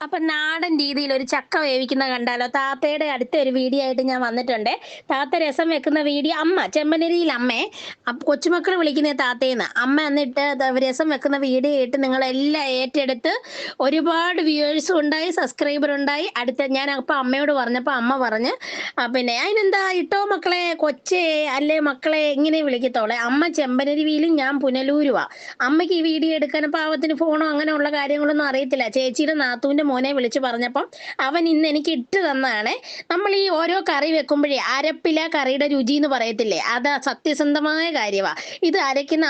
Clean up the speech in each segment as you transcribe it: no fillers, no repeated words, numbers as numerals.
അപ്പൊ നാടൻ രീതിയിൽ ഒരു ചക്ക വേവിക്കുന്ന കണ്ടാലോ? താത്തയുടെ അടുത്ത ഒരു വീഡിയോ ആയിട്ട് ഞാൻ വന്നിട്ടുണ്ടേ. താത്ത രസം വെക്കുന്ന വീഡിയോ അമ്മ ചെമ്പനരിയിൽ അമ്മേ. കൊച്ചുമക്കള് വിളിക്കുന്നേ താത്തേന്ന്. അമ്മ എന്നിട്ട് രസം വെക്കുന്ന വീഡിയോ ആയിട്ട് നിങ്ങളെല്ലാം ഏറ്റെടുത്ത് ഒരുപാട് വ്യൂവേഴ്സും ഉണ്ടായി, സബ്സ്ക്രൈബർ ഉണ്ടായി. ഞാൻ അപ്പൊ അമ്മയോട് പറഞ്ഞപ്പോ അമ്മ പറഞ്ഞ് പിന്നെ "അതിനെന്താ ഇട്ടോ മക്കളെ, കൊച്ചേ അല്ലേ മക്കളെ" ഇങ്ങനെ വിളിക്കത്തോളെ. അമ്മ ചെമ്പനരുവിയിലും ഞാൻ പുനലൂരുവാ. അമ്മയ്ക്ക് ഈ വീഡിയോ എടുക്കാനും പാവത്തിന് ഫോണോ അങ്ങനെയുള്ള കാര്യങ്ങളൊന്നും അറിയത്തില്ല. ചേച്ചിയുടെ നാത്തൂന്റെ മോനെ വിളിച്ച് പറഞ്ഞപ്പം അവൻ ഇന്ന് എനിക്ക് ഇട്ട് തന്നതാണേ. നമ്മൾ ഈ ഓരോ കറി വെക്കുമ്പോഴേ അരപ്പില കറിയുടെ രുചി എന്ന് പറയത്തില്ലേ, അത് സത്യസന്ധമായ കാര്യമാ. ഇത്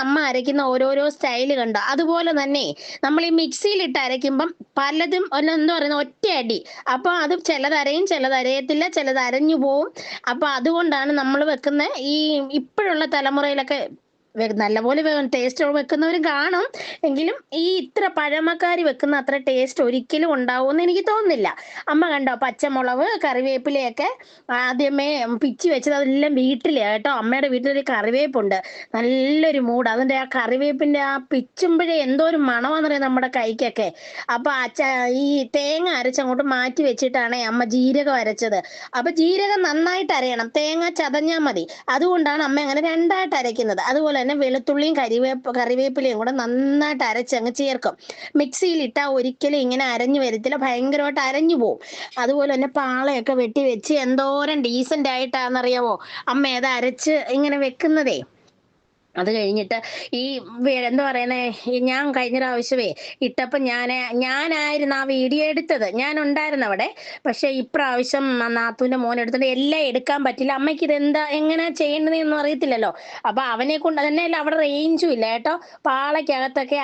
അമ്മ അരയ്ക്കുന്ന ഓരോരോ സ്റ്റൈല് കണ്ടോ? അതുപോലെ തന്നെ നമ്മൾ ഈ മിക്സിയിലിട്ട് അരയ്ക്കുമ്പം പലതും എന്താ പറയുന്നത്, ഒറ്റയടി. അപ്പൊ അത് ചിലത് അരയും ചിലത് അരയത്തില്ല, ചിലത് അരഞ്ഞു പോവും. അപ്പൊ അതുകൊണ്ടാണ് നമ്മൾ വെക്കുന്ന ഈ ഇപ്പോഴുള്ള തലമുറയിലൊക്കെ നല്ലപോലെ ടേസ്റ്റ് വെക്കുന്നവരും കാണും. എങ്കിലും ഈ ഇത്ര പഴമക്കാര് വെക്കുന്ന അത്ര ടേസ്റ്റ് ഒരിക്കലും ഉണ്ടാവുമെന്ന് എനിക്ക് തോന്നുന്നില്ല. അമ്മ കണ്ടോ പച്ചമുളക്, കറിവേപ്പിലയൊക്കെ ആദ്യമേ പിച്ചി വെച്ചത് അതെല്ലാം വീട്ടിലെ കേട്ടോ. അമ്മയുടെ വീട്ടിലൊരു കറിവേപ്പുണ്ട്. നല്ലൊരു മൂട്. അതിന്റെ ആ കറിവേപ്പിന്റെ ആ പിച്ചുമ്പഴേ എന്തോ ഒരു മണമാന്നറിയാം നമ്മുടെ കൈക്കൊക്കെ. അപ്പൊ ഈ തേങ്ങ അരച്ചങ്ങോട്ട് മാറ്റി വെച്ചിട്ടാണ് അമ്മ ജീരകം അരച്ചത്. അപ്പൊ ജീരകം നന്നായിട്ട് അരയണം, തേങ്ങ ചതഞ്ഞാൽ മതി. അതുകൊണ്ടാണ് അമ്മ അങ്ങനെ രണ്ടായിട്ട് അരയ്ക്കുന്നത്. അതുപോലെ തന്നെ വെളുത്തുള്ളിയും കറിവേപ്പിലയും കൂടെ നന്നായിട്ട് അരച്ചങ്ങ് ചേർക്കും. മിക്സിയിൽ ഇട്ടാൽ ഒരിക്കലും ഇങ്ങനെ അരഞ്ഞു വരത്തില്ല, ഭയങ്കരമായിട്ട് അരഞ്ഞു പോവും. അതുപോലെ തന്നെ പാളയൊക്കെ വെട്ടി വെച്ച് എന്തോരം ഡീസന്റ് ആയിട്ടാണെന്നറിയാവോ അമ്മ അത് അരച്ച് ഇങ്ങനെ വെക്കുന്നതേ. അത് കഴിഞ്ഞിട്ട് ഈ എന്താ പറയുന്നേ, ഈ ഞാൻ കഴിഞ്ഞ പ്രാവശ്യമേ ഇട്ടപ്പോ ഞാനായിരുന്നു ആ വീഡിയോ എടുത്തത്, ഞാൻ ഉണ്ടായിരുന്നു അവിടെ. പക്ഷെ ഇപ്രാവശ്യം നാത്തൂന്റെ മോൻ എടുത്തിട്ട് എല്ലാം എടുക്കാൻ പറ്റില്ല. അമ്മയ്ക്ക് ഇതെന്താ എങ്ങനെ ചെയ്യേണ്ടതെന്നൊന്നും അറിയത്തില്ലല്ലോ. അപ്പൊ അവനെ കൊണ്ട് തന്നെയല്ല, അവിടെ റേഞ്ചും ഇല്ല കേട്ടോ. പാളയ്ക്കകത്തൊക്കെ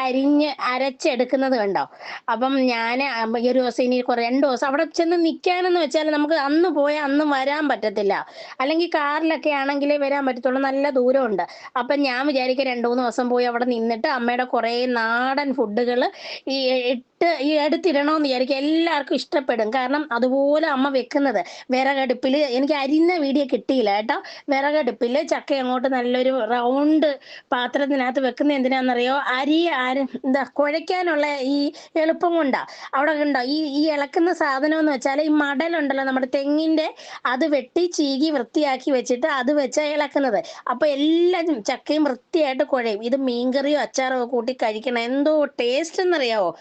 അരച്ചെടുക്കുന്നത് കണ്ടോ. അപ്പം ഞാൻ ഈ ഒരു ദിവസം ഇനി 2 ദിവസം അവിടെ ചെന്ന് നിൽക്കാനെന്ന് വെച്ചാൽ നമുക്ക് അന്ന് പോയാൽ അന്ന് വരാൻ പറ്റത്തില്ല. അല്ലെങ്കിൽ കാറിലൊക്കെ ആണെങ്കിലേ വരാൻ പറ്റത്തുള്ളൂ, നല്ല ദൂരമുണ്ട്. അപ്പൊ ഞാൻ വിചാരിക്കും 2-3 ദിവസം പോയി അവിടെ നിന്നിട്ട് അമ്മയുടെ കുറെ നാടൻ ഫുഡുകൾ ഈ ഈ എടുത്തിടണമെന്ന് വിചാരിക്കും. എല്ലാവർക്കും ഇഷ്ടപ്പെടും. കാരണം അതുപോലെ അമ്മ വെക്കുന്നത് വിറകടുപ്പിൽ. എനിക്ക് അരിഞ്ഞ വീഡിയോ കിട്ടിയില്ല കേട്ടോ. വിറകടുപ്പിൽ ചക്ക അങ്ങോട്ട് നല്ലൊരു റൗണ്ട് പാത്രത്തിനകത്ത് വെക്കുന്ന എന്തിനാണെന്നറിയോ? എന്താ കുഴയ്ക്കാനുള്ള ഈ എളുപ്പം കൊണ്ടാ. അവിടെ കണ്ടോ ഈ ഇളക്കുന്ന സാധനം എന്ന് വെച്ചാൽ ഈ മടലുണ്ടല്ലോ നമ്മുടെ തെങ്ങിന്റെ, അത് വെട്ടി ചീകി വൃത്തിയാക്കി വെച്ചിട്ട് അത് വെച്ചാ ഇളക്കുന്നത്. അപ്പൊ എല്ലാം ചക്കയും വൃത്തിയായിട്ട് കുഴയും. ഇത് മീൻകറിയോ അച്ചാറോ കൂട്ടി കഴിക്കണം, എന്തോ ടേസ്റ്റ് എന്നറിയാവോ?